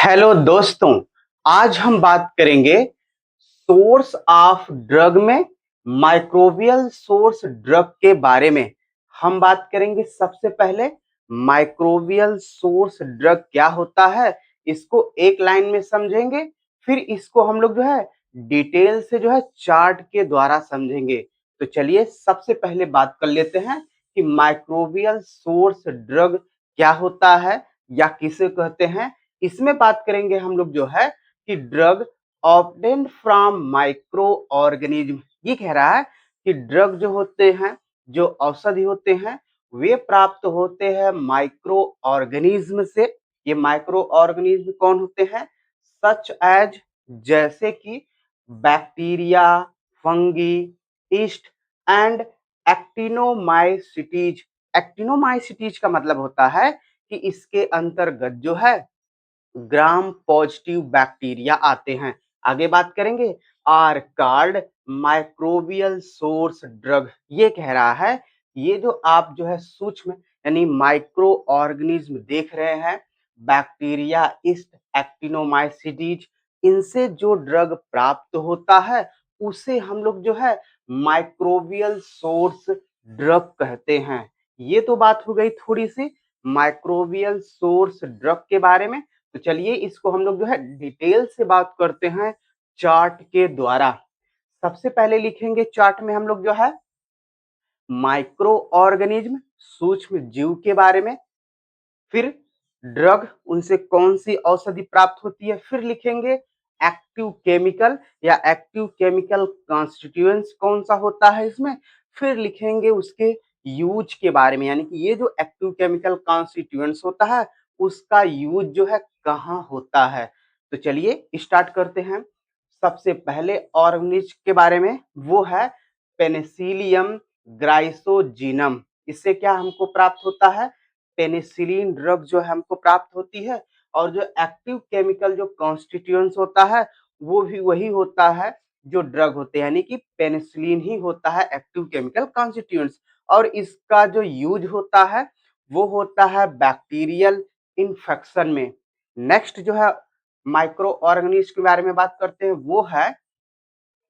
Hello दोस्तों। आज हम बात करेंगे सोर्स ऑफ ड्रग में माइक्रोबियल सोर्स ड्रग के बारे में। हम बात करेंगे सबसे पहले माइक्रोबियल सोर्स ड्रग क्या होता है, इसको एक लाइन में समझेंगे। फिर इसको हम लोग जो है डिटेल से जो है चार्ट के द्वारा समझेंगे। तो चलिए सबसे पहले बात कर लेते हैं कि माइक्रोबियल सोर्स ड्रग क्या होता है या किसे कहते हैं। इसमें बात करेंगे हम लोग जो है कि drug obtained from micro organism. ये कह रहा है कि ड्रग जो होते हैं, जो औषधि होते हैं, वे प्राप्त होते हैं माइक्रो ऑर्गेनिज्म से। ये माइक्रो ऑर्गेनिज्म कौन होते हैं? सच एज, जैसे कि bacteria, fungi, east and actinomycetes. Actinomycetes का मतलब होता है कि इसके अंतर्गत जो है ग्राम पॉजिटिव बैक्टीरिया आते हैं। आगे बात करेंगे are called microbial source drug. ये कह रहा है ये जो आप जो है सूक्ष्म यानी माइक्रो ऑर्गेनिज्म देख रहे हैं, बैक्टीरिया, ईस्ट, एक्टिनोमाइसिटीज, इनसे जो ड्रग प्राप्त होता है उसे हम लोग जो है माइक्रोबियल सोर्स ड्रग कहते हैं। ये तो बात हो गई थोड़ी सी माइक्रोबियल सोर्स ड्रग के बारे में। तो चलिए इसको हम लोग जो है डिटेल से बात करते हैं चार्ट के द्वारा। सबसे पहले लिखेंगे चार्ट में हम लोग जो है माइक्रो ऑर्गेनिज्म, सूक्ष्म जीव के बारे में। फिर ड्रग, उनसे कौन सी औषधि प्राप्त होती है। फिर लिखेंगे एक्टिव केमिकल या एक्टिव केमिकल कॉन्स्टिट्यूएंट्स कौन सा होता है इसमें। फिर लिखेंगे उसके यूज के बारे में, यानी कि ये जो एक्टिव केमिकल कॉन्स्टिट्यूएंट्स होता है उसका यूज जो है कहाँ होता है। तो चलिए स्टार्ट करते हैं। सबसे पहले ऑर्गेनिज के बारे में, वो है पेनिसिलियम ग्राइसोजीनम। इससे क्या हमको प्राप्त होता है? पेनिसिलिन ड्रग जो है हमको प्राप्त होती है। और जो एक्टिव केमिकल जो कॉन्स्टिट्यूएंट्स होता है वो भी वही होता है जो ड्रग होते हैं, यानी कि पेनिसिलिन ही होता है एक्टिव केमिकल कॉन्स्टिट्यूएंट्स। और इसका जो यूज होता है वो होता है बैक्टीरियल इन्फेक्शन में। नेक्स्ट जो है माइक्रो ऑर्गेनिज्म के बारे में बात करते हैं, वो है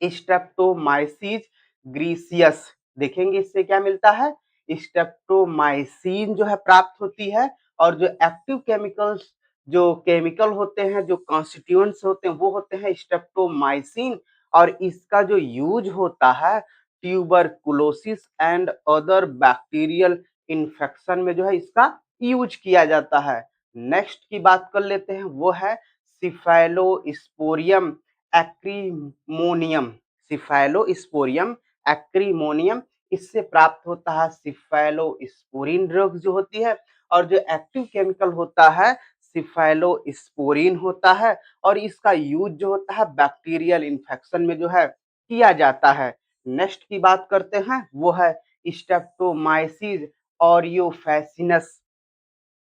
स्ट्रेप्टोमाइसिस ग्रीसियस। देखेंगे इससे क्या मिलता है। स्ट्रेप्टोमाइसिन जो है प्राप्त होती है। और जो एक्टिव केमिकल्स, जो केमिकल होते हैं, जो कॉन्स्टिट्यूएंट्स होते हैं, वो होते हैं स्ट्रेप्टोमाइसिन। और इसका जो यूज होता है tuberculosis and other bacterial infection में जो है इसका यूज किया जाता है। नेक्स्ट की बात कर लेते हैं, वो है सिफेलोस्पोरियम एक्रीमोनियम। सिफेलोस्पोरियम एक्रीमोनियम, इससे प्राप्त होता है सिफेलोस्पोरिन ड्रग जो होती है। और जो एक्टिव केमिकल होता है सिफेलोस्पोरिन होता है। और इसका यूज जो होता है बैक्टीरियल इन्फेक्शन में जो है किया जाता है। नेक्स्ट की बात करते हैं, वो है स्ट्रेप्टोमाइसिस ऑरियोफैसिनस।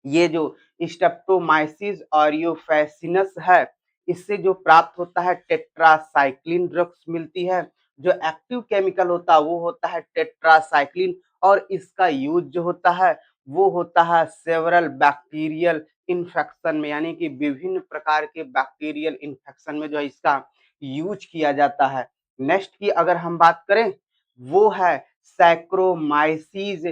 ये जो स्ट्रेप्टोमाइसिस ऑरियोफैसिनस है, इससे जो प्राप्त होता है टेट्रासाइक्लिन ड्रग्स मिलती है। जो एक्टिव केमिकल होता है वो होता है टेट्रासाइक्लिन। और इसका यूज जो होता है वो होता है सेवरल बैक्टीरियल इन्फेक्शन में, यानी कि विभिन्न प्रकार के बैक्टीरियल इन्फेक्शन में जो है इसका यूज किया जाता है। नेक्स्ट की अगर हम बात करें, वो है सैक्रोमाइसिस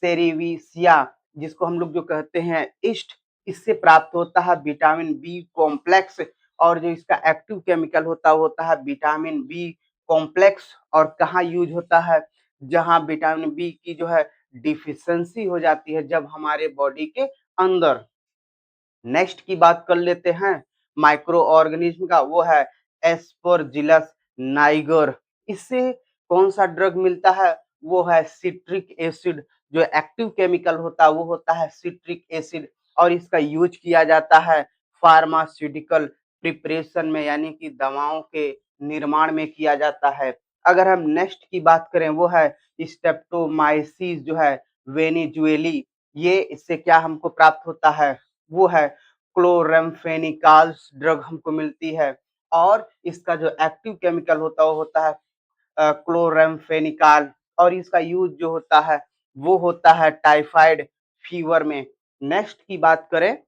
सेरेविसिया, जिसको हम लोग जो कहते हैं ईस्ट। इससे प्राप्त होता है विटामिन बी कॉम्प्लेक्स। और जो इसका एक्टिव केमिकल होता है विटामिन बी कॉम्प्लेक्स। और कहाँ यूज होता है? जहाँ विटामिन बी की जो है डिफिशियंसी हो जाती है जब हमारे बॉडी के अंदर। नेक्स्ट की बात कर लेते हैं माइक्रो ऑर्गेनिज्म का, वो है एस्परजिलस नाइगर। इससे कौन सा ड्रग मिलता है? वो है सिट्रिक एसिड। जो एक्टिव केमिकल होता है वो होता है सिट्रिक एसिड। और इसका यूज किया जाता है फार्मास्यूटिकल प्रिपरेशन में, यानी कि दवाओं के निर्माण में किया जाता है। अगर हम नेक्स्ट की बात करें, वो है स्ट्रेप्टोमाइसिस जो है वेनेजुएली। ये इससे क्या हमको प्राप्त होता है? वो है क्लोराम्फेनिकाल्स ड्रग हमको मिलती है। और इसका जो एक्टिव केमिकल होता है वो होता है क्लोराम्फेनिकाल। और इसका यूज जो होता है वो होता है टाइफाइड फीवर में। नेक्स्ट की बात करें,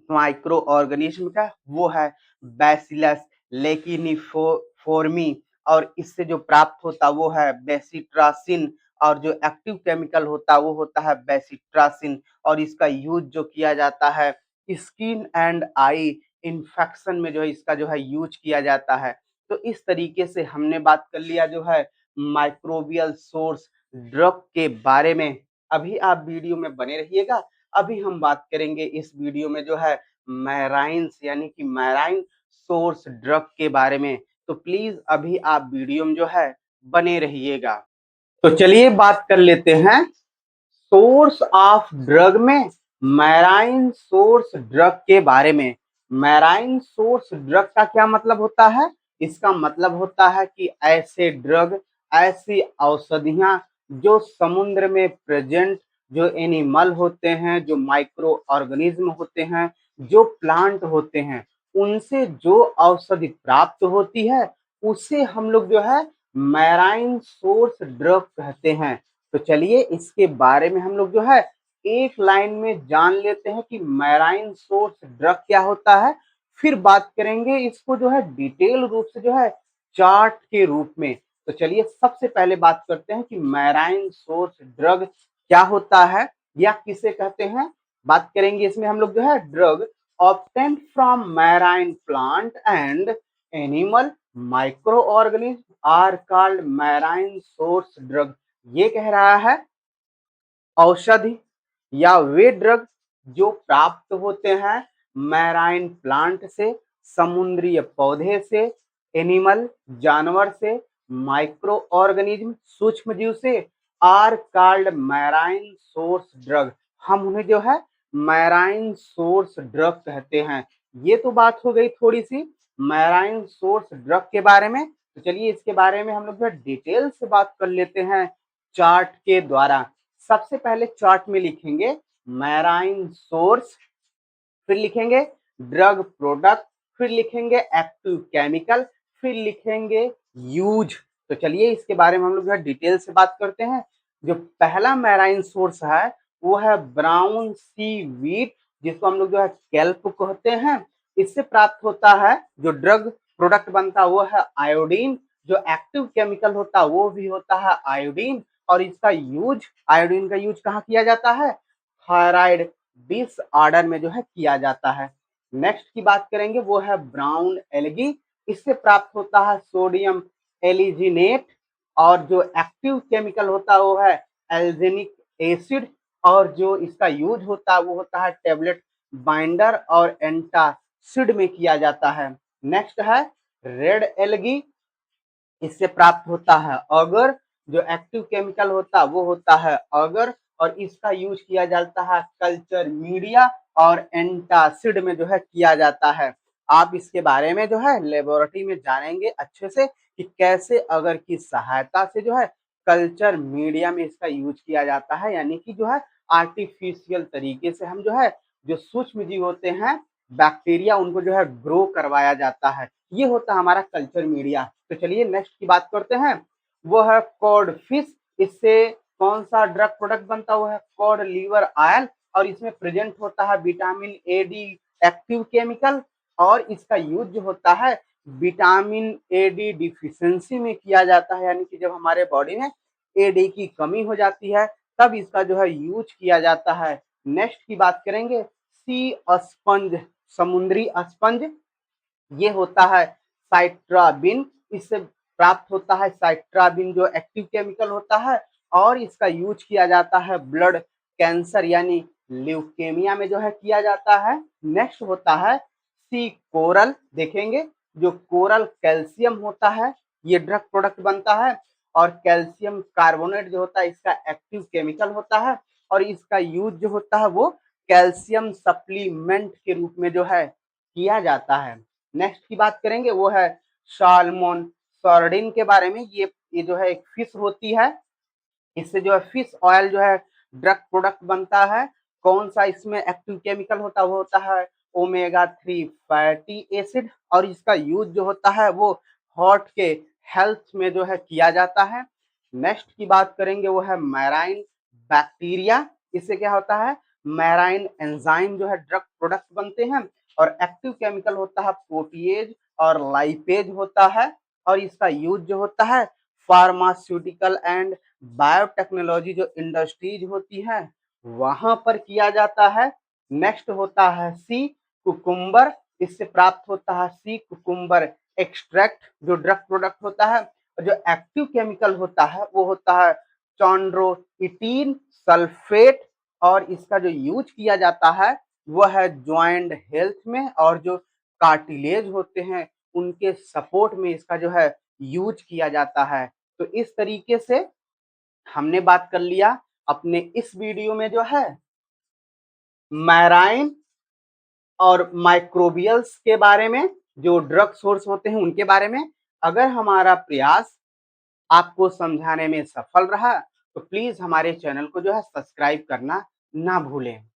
माइक्रो ऑर्गेनिज्म का वो है बैसिलस लेकिनिफोर्मी, और इससे जो प्राप्त होता वो है बेसिट्रासिन, और जो एक्टिव केमिकल होता वो होता है बेसिट्रासिन, और इसका यूज जो किया जाता है स्किन एंड आई इन्फेक्शन में जो है इसका जो है यूज किया जाता है। तो इस तरीके से हमने बात कर लिया जो है माइक्रोबियल सोर्स ड्रग के बारे में। अभी आप वीडियो में बने रहिएगा। अभी हम बात करेंगे इस वीडियो में जो है मैराइन्स यानी कि मैराइन सोर्स ड्रग के बारे में। तो प्लीज अभी आप वीडियो में जो है बने रहिएगा। तो चलिए बात कर लेते हैं सोर्स ऑफ ड्रग में मैराइन सोर्स ड्रग के बारे में। मैराइन सोर्स ड्रग का क्या मतलब होता है? इसका मतलब होता है कि ऐसे ड्रग, ऐसी औषधियां जो समुद्र में प्रेजेंट जो एनिमल होते हैं, जो माइक्रो ऑर्गेनिज्म होते हैं, जो प्लांट होते हैं, उनसे जो औषधि प्राप्त होती है उसे हम लोग जो है मैराइन सोर्स ड्रग कहते हैं। तो चलिए इसके बारे में हम लोग जो है एक लाइन में जान लेते हैं कि मैराइन सोर्स ड्रग क्या होता है। फिर बात करेंगे इसको जो है डिटेल रूप से जो है चार्ट के रूप में। तो चलिए सबसे पहले बात करते हैं कि मैराइन सोर्स ड्रग क्या होता है या किसे कहते हैं। बात करेंगे इसमें हम लोग जो है drug obtain from marine plant and animal microorganism are called marine source drug. ये कह रहा है औषधि या वे ड्रग जो प्राप्त होते हैं मैराइन प्लांट से, समुद्रीय पौधे से, एनिमल जानवर से, माइक्रो ऑर्गेनिज्म सूक्ष्म जीव से, are called marine source drug. हम उन्हें जो है मैराइन सोर्स ड्रग कहते हैं। ये तो बात हो गई थोड़ी सी मैराइन सोर्स ड्रग के बारे में। तो चलिए इसके बारे में हम लोग जो डिटेल से बात कर लेते हैं चार्ट के द्वारा। सबसे पहले चार्ट में लिखेंगे मैराइन सोर्स, फिर लिखेंगे ड्रग प्रोडक्ट, फिर लिखेंगे एक्टिव केमिकल, फिर लिखेंगे यूज। तो चलिए इसके बारे में हम लोग डिटेल से बात करते हैं। जो पहला मैराइन सोर्स है वो है ब्राउन सी वीट, जिसको हम लोग जो है केल्प कहते हैं। इससे प्राप्त होता है जो ड्रग प्रोडक्ट बनता है वो है आयोडीन, जो एक्टिव केमिकल होता है वो भी होता है आयोडीन, और इसका यूज, आयोडीन का यूज कहाँ किया जाता है? थायराइड डिसऑर्डर में जो है किया जाता है। नेक्स्ट की बात करेंगे वो है ब्राउन एल्गी। इससे प्राप्त होता है सोडियम एलिजिनेट, और जो एक्टिव केमिकल होता है वो है एल्जेनिक एसिड, और जो इसका यूज होता है वो होता है टेबलेट बाइंडर और एंटासिड में किया जाता है। नेक्स्ट है रेड एल्गी। इससे प्राप्त होता है अगर, जो एक्टिव केमिकल होता है वो होता है अगर, और इसका यूज किया जाता है कल्चर मीडिया और एंटासिड में जो है किया जाता है। आप इसके बारे में जो है लेबोरेटरी में जानेंगे अच्छे से कि कैसे अगर की सहायता से जो है कल्चर मीडिया में इसका यूज किया जाता है, यानी कि जो है आर्टिफिशियल तरीके से हम जो है जो सूक्ष्म जीव होते हैं बैक्टीरिया उनको जो है ग्रो करवाया जाता है। ये होता है हमारा कल्चर मीडिया। तो चलिए नेक्स्ट की बात करते हैं वो है कॉड फिश। इससे कौन सा ड्रग प्रोडक्ट बनता हुआ है? कॉड लीवर ऑयल, और इसमें प्रेजेंट होता है vitamin A D active chemical, और इसका यूज जो होता है विटामिन ए डी डिफिशियंसी में किया जाता है, यानी कि जब हमारे बॉडी में ए डी की कमी हो जाती है तब इसका जो है यूज किया जाता है। नेक्स्ट की बात करेंगे सी स्पंज, समुद्री स्पंज। ये होता है साइट्राबिन। इससे प्राप्त होता है साइट्राबिन जो एक्टिव केमिकल होता है, और इसका यूज किया जाता है ब्लड कैंसर यानी ल्यूकेमिया में जो है किया जाता है। नेक्स्ट होता है सी कोरल। देखेंगे जो कोरल कैल्शियम होता है ये ड्रग प्रोडक्ट बनता है, और कैल्शियम कार्बोनेट जो होता है इसका एक्टिव केमिकल होता है, और इसका यूज जो होता है वो कैल्शियम सप्लीमेंट के रूप में जो है किया जाता है। नेक्स्ट की बात करेंगे वो है साल्मोन सार्डिन के बारे में। ये जो है एक फिश होती है। इससे जो है फिश ऑयल जो है ड्रग प्रोडक्ट बनता है। कौन सा इसमें एक्टिव केमिकल होता है? वो होता है ओमेगा 3 फैटी एसिड, और इसका यूज जो होता है वो हार्ट के हेल्थ में जो है किया जाता है। नेक्स्ट की बात करेंगे वो है मैराइन बैक्टीरिया। इससे क्या होता है? मैराइन एंजाइम जो है ड्रग प्रोडक्ट बनते हैं, और एक्टिव केमिकल होता है प्रोटीएज और लाइपेज होता है, और इसका यूज जो होता है फार्मास्यूटिकल एंड बायोटेक्नोलॉजी जो इंडस्ट्रीज होती है वहां पर किया जाता है। नेक्स्ट होता है सी कुकुम्बर, इससे प्राप्त होता है सी कुकुम्बर एक्सट्रैक्ट जो ड्रग प्रोडक्ट होता है। और जो एक्टिव केमिकल होता है वो होता है चॉन्ड्रोइटिन सल्फेट, और इसका जो यूज किया जाता है वो है ज्वाइंट हेल्थ में, और जो कार्टिलेज होते हैं उनके सपोर्ट में इसका जो है यूज किया जाता है। तो इस तरीके से हमने बात कर लिया अपने इस वीडियो में जो है मैराइन और माइक्रोबियल्स के बारे में, जो ड्रग सोर्स होते हैं उनके बारे में। अगर हमारा प्रयास आपको समझाने में सफल रहा तो प्लीज हमारे चैनल को जो है सब्सक्राइब करना ना भूलें।